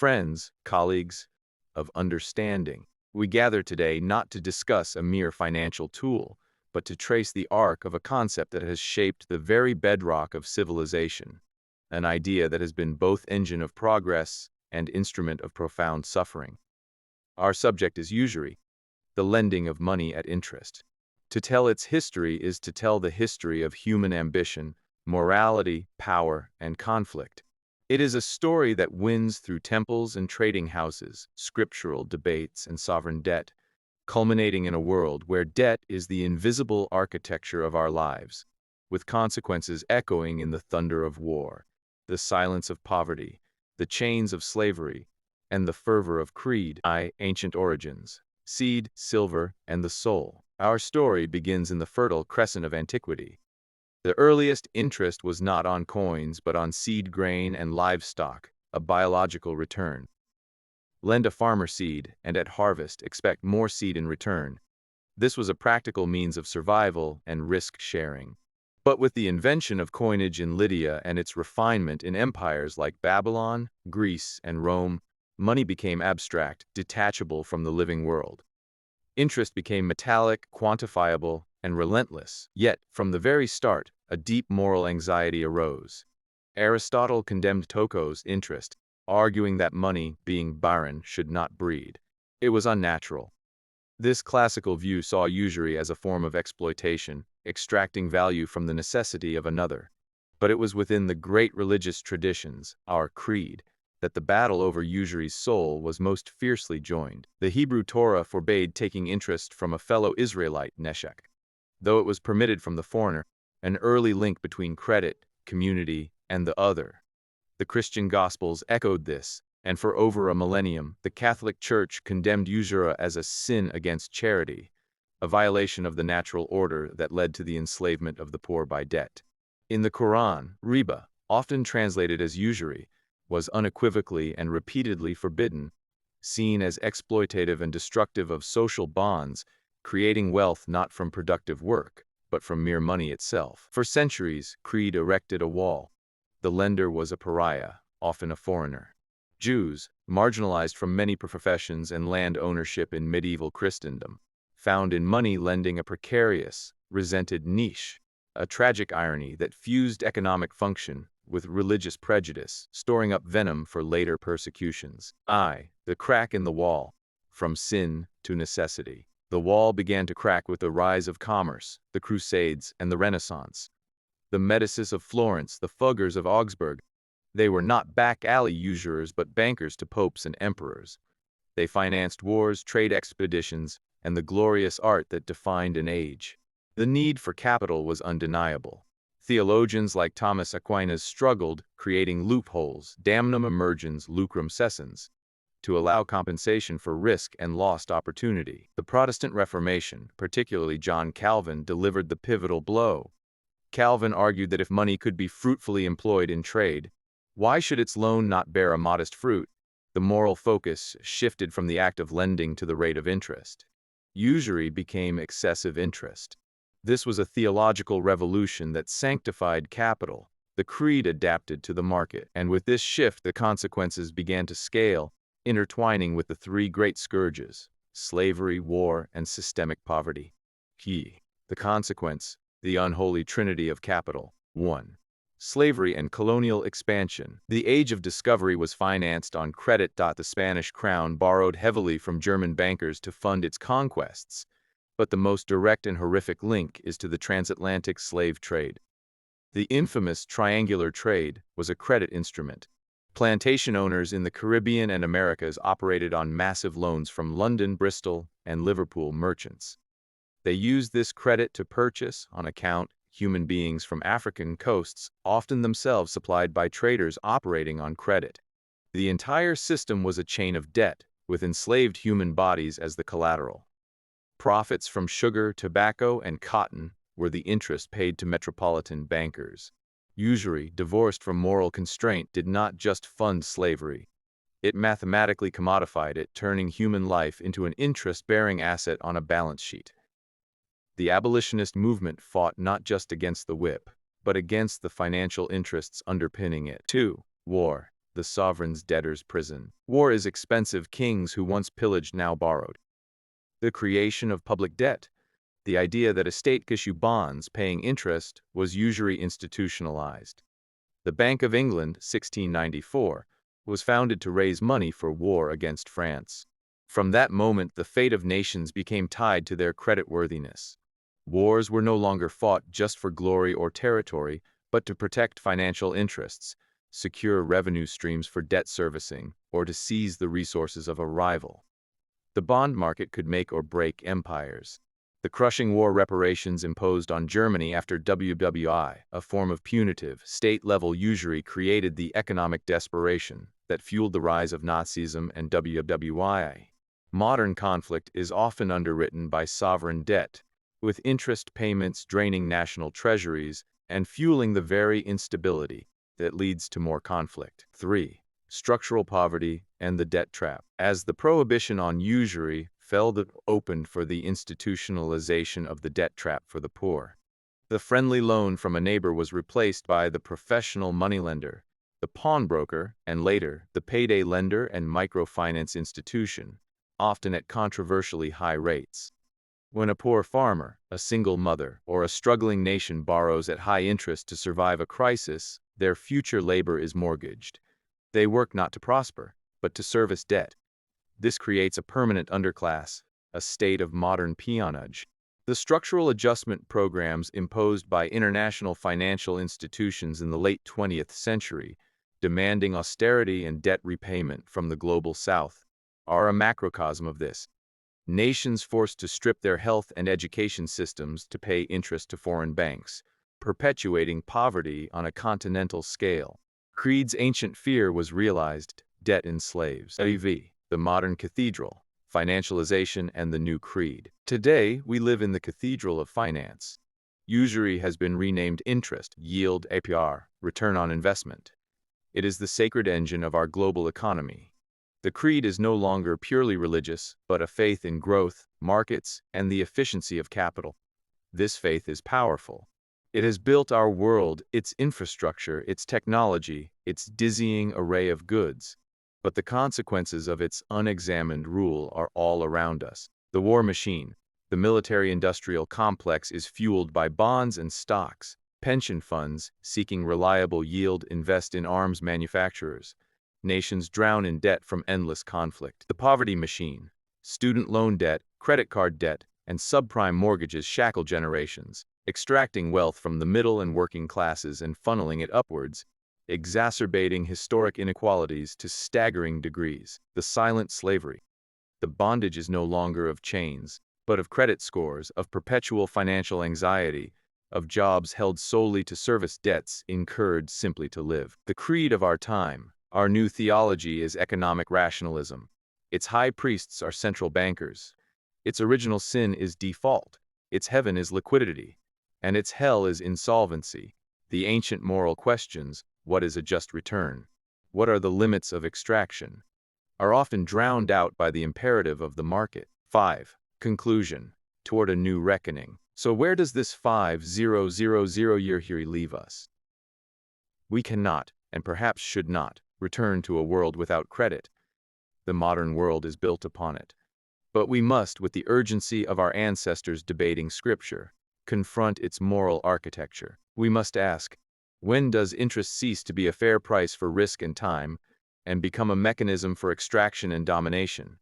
Friends, colleagues of understanding, we gather today not to discuss a mere financial tool, but to trace the arc of a concept that has shaped the very bedrock of civilization, an idea that has been both engine of progress and instrument of profound suffering. Our subject is usury, the lending of money at interest. To tell its history is to tell the history of human ambition, morality, power, and conflict. It is a story that wins through temples and trading houses, scriptural debates, and sovereign debt, culminating in a world where debt is the invisible architecture of our lives, with consequences echoing in the thunder of war, the silence of poverty, the chains of slavery, and the fervor of creed. Ancient origins, seed, silver, and the soul. Our story begins in the fertile crescent of antiquity. The earliest interest was not on coins but on seed grain and livestock, a biological return. Lend a farmer seed, and at harvest expect more seed in return. This was a practical means of survival and risk-sharing. But with the invention of coinage in Lydia and its refinement in empires like Babylon, Greece, and Rome, money became abstract, detachable from the living world. Interest became metallic, quantifiable, and relentless. Yet, from the very start, a deep moral anxiety arose. Aristotle condemned Tocco's interest, arguing that money, being barren, should not breed. It was unnatural. This classical view saw usury as a form of exploitation, extracting value from the necessity of another. But it was within the great religious traditions, our creed, that the battle over usury's soul was most fiercely joined. The Hebrew Torah forbade taking interest from a fellow Israelite, neshek, though it was permitted from the foreigner, an early link between credit, community, and the other. The Christian Gospels echoed this, and for over a millennium, the Catholic Church condemned usura as a sin against charity, a violation of the natural order that led to the enslavement of the poor by debt. In the Quran, riba, often translated as usury, was unequivocally and repeatedly forbidden, seen as exploitative and destructive of social bonds, creating wealth not from productive work, but from mere money itself. For centuries, creed erected a wall. The lender was a pariah, often a foreigner. Jews, marginalized from many professions and land ownership in medieval Christendom, found in money lending a precarious, resented niche, a tragic irony that fused economic function with religious prejudice, storing up venom for later persecutions. The crack in the wall. From sin to necessity. The wall began to crack with the rise of commerce, the Crusades, and the Renaissance. The Medicis of Florence, the Fuggers of Augsburg, they were not back-alley usurers but bankers to popes and emperors. They financed wars, trade expeditions, and the glorious art that defined an age. The need for capital was undeniable. Theologians like Thomas Aquinas struggled, creating loopholes, damnum emergens lucrum cessans, to allow compensation for risk and lost opportunity. The Protestant Reformation, particularly John Calvin, delivered the pivotal blow. Calvin argued that if money could be fruitfully employed in trade, why should its loan not bear a modest fruit? The moral focus shifted from the act of lending to the rate of interest. Usury became excessive interest. This was a theological revolution that sanctified capital. The creed adapted to the market, and with this shift the consequences began to scale, intertwining with the three great scourges: slavery, war, and systemic poverty. The consequence, the unholy trinity of capital. 1. Slavery and colonial expansion. The age of discovery was financed on credit. The Spanish crown borrowed heavily from German bankers to fund its conquests, but the most direct and horrific link is to the transatlantic slave trade. The infamous triangular trade was a credit instrument. Plantation owners in the Caribbean and Americas operated on massive loans from London, Bristol, and Liverpool merchants. They used this credit to purchase, on account, human beings from African coasts, often themselves supplied by traders operating on credit. The entire system was a chain of debt, with enslaved human bodies as the collateral. Profits from sugar, tobacco, and cotton were the interest paid to metropolitan bankers. Usury, divorced from moral constraint, did not just fund slavery. It mathematically commodified it, turning human life into an interest-bearing asset on a balance sheet. The abolitionist movement fought not just against the whip, but against the financial interests underpinning it. 2. War. the sovereign's debtor's prison. War is expensive. Kings who once pillaged now borrowed. The creation of public debt. The idea that a state could issue bonds paying interest was usury institutionalized. The Bank of England, 1694, was founded to raise money for war against France. From that moment, the fate of nations became tied to their creditworthiness. Wars were no longer fought just for glory or territory, but to protect financial interests, secure revenue streams for debt servicing, or to seize the resources of a rival. The bond market could make or break empires. The crushing war reparations imposed on Germany after WWI, a form of punitive, state-level usury, created the economic desperation that fueled the rise of Nazism and WWI. Modern conflict is often underwritten by sovereign debt, with interest payments draining national treasuries and fueling the very instability that leads to more conflict. 3. Structural poverty and the debt trap. As the prohibition on usury fell, that opened for the institutionalization of the debt trap for the poor. The friendly loan from a neighbor was replaced by the professional moneylender, the pawnbroker, and later, the payday lender and microfinance institution, often at controversially high rates. When a poor farmer, a single mother, or a struggling nation borrows at high interest to survive a crisis, their future labor is mortgaged. They work not to prosper, but to service debt. This creates a permanent underclass, a state of modern peonage. The structural adjustment programs imposed by international financial institutions in the late 20th century, demanding austerity and debt repayment from the global South, are a macrocosm of this. Nations forced to strip their health and education systems to pay interest to foreign banks, perpetuating poverty on a continental scale. Creed's ancient fear was realized: debt enslaves. The modern cathedral, financialization, and the new creed. Today, we live in the cathedral of finance. Usury has been renamed interest, yield, APR, return on investment. It is the sacred engine of our global economy. The creed is no longer purely religious, but a faith in growth, markets, and the efficiency of capital. This faith is powerful. It has built our world, its infrastructure, its technology, its dizzying array of goods. But the consequences of its unexamined rule are all around us. The war machine, the military-industrial complex, is fueled by bonds and stocks. Pension funds, seeking reliable yield, invest in arms manufacturers. Nations drown in debt from endless conflict. The poverty machine, student loan debt, credit card debt, and subprime mortgages shackle generations, extracting wealth from the middle and working classes and funneling it upwards, exacerbating historic inequalities to staggering degrees. The silent slavery. The bondage is no longer of chains, but of credit scores, of perpetual financial anxiety, of jobs held solely to service debts incurred simply to live. The creed of our time, our new theology, is economic rationalism. Its high priests are central bankers. Its original sin is default. Its heaven is liquidity. And its hell is insolvency. The ancient moral questions, what is a just return? What are the limits of extraction? Are often drowned out by the imperative of the market. 5. Conclusion. Toward a new reckoning. So where does this 5000-year history leave us? We cannot, and perhaps should not, return to a world without credit. The modern world is built upon it. But we must, with the urgency of our ancestors debating Scripture, confront its moral architecture. We must ask, when does interest cease to be a fair price for risk and time, and become a mechanism for extraction and domination?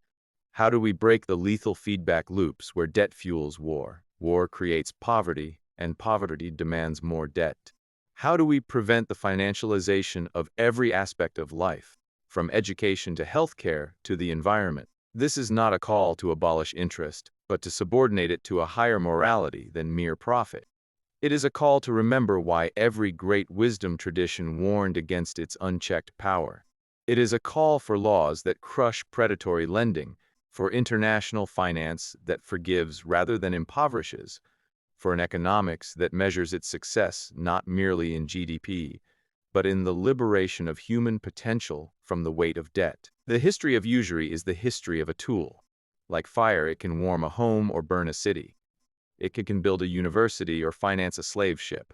How do we break the lethal feedback loops where debt fuels war, war creates poverty, and poverty demands more debt? How do we prevent the financialization of every aspect of life, from education to healthcare to the environment? This is not a call to abolish interest, but to subordinate it to a higher morality than mere profit. It is a call to remember why every great wisdom tradition warned against its unchecked power. It is a call for laws that crush predatory lending, for international finance that forgives rather than impoverishes, for an economics that measures its success not merely in GDP, but in the liberation of human potential from the weight of debt. The history of usury is the history of a tool. Like fire, it can warm a home or burn a city. It can build a university or finance a slave ship.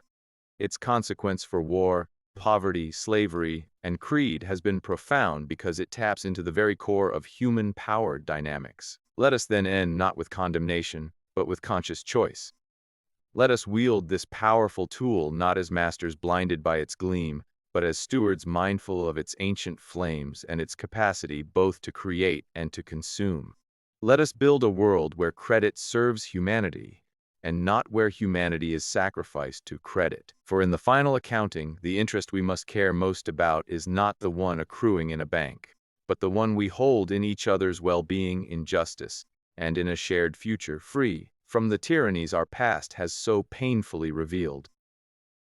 Its consequence for war, poverty, slavery, And creed has been profound because it taps into the very core of human power dynamics. Let us then end not with condemnation, but with conscious choice. Let us wield this powerful tool not as masters blinded by its gleam, but as stewards mindful of its ancient flames and its capacity both to create and to consume. Let us build a world where credit serves humanity, and not where humanity is sacrificed to credit. For in the final accounting, the interest we must care most about is not the one accruing in a bank, but the one we hold in each other's well-being, in justice, and in a shared future free from the tyrannies our past has so painfully revealed.